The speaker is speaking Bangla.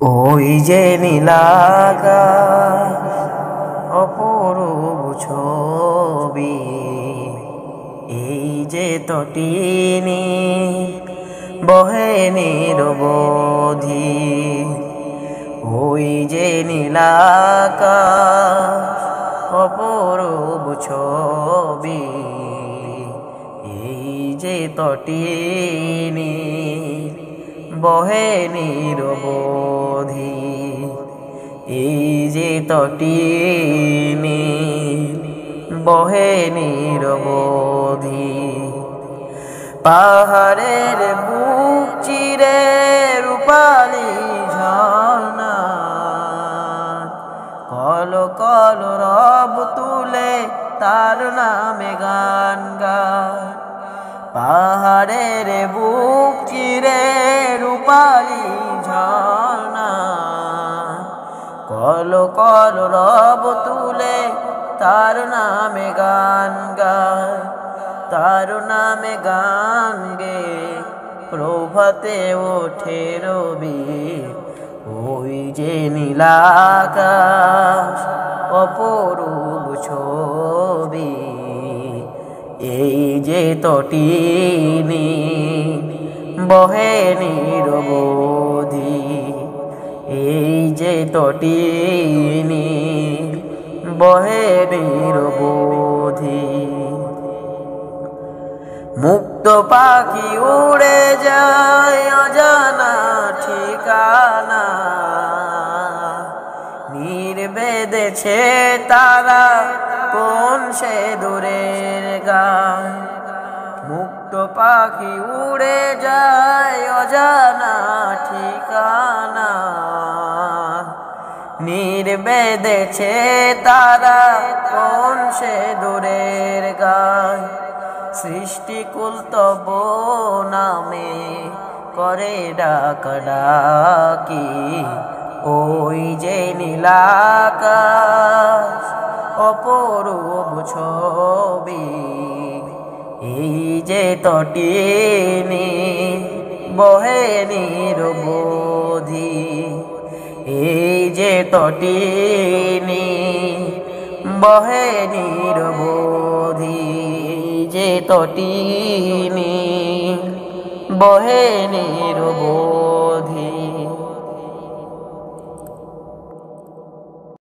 ওই যে নীলাকাশ অপরূপ ছবি, এই যে তটিনী বহে নিরবধি। ওই যে নীলাকাশ অপরূপ ছবি, এই যে তটিনী বহে নিরবধি। এই যে তটিনী বহে নিরবধি। পাহাড়ের বুক চিরে রূপালি ঝর্ণা, কল কল রব তুলে তার নামে গান গায়। পাহাড়ের বুক চিরে রূপালি ঝর্ণা, কল কল রব তুলে তার নামে গান গায়। তার নামে গান গে প্রভাতে ওঠে রবি। ওই যে নীলাকাশ অপরূপ ছবি, এই যে তটিনী বহে নিরবধি। এই যে তটিনী বহে নিরবধি। মুক্ত পাখি উড়ে যায় অজানা ঠিকানা, বেঁধেছে তারা কোন সে দূরের গান। মুক্ত পাখি উড়ে যায় অজানা ঠিকানা, বেঁধেছে তারা কোন সে দূরের গান। সৃষ্টিকুল তব নামে করে ডাকাডাকি, ওই যে নীলাকাশ অপরূপ ছবি, এই যে তটিনী বহে নিরবধি। এই যে তটিনী বহে নিরবধি। যে তটিনী বহে নিরবধি।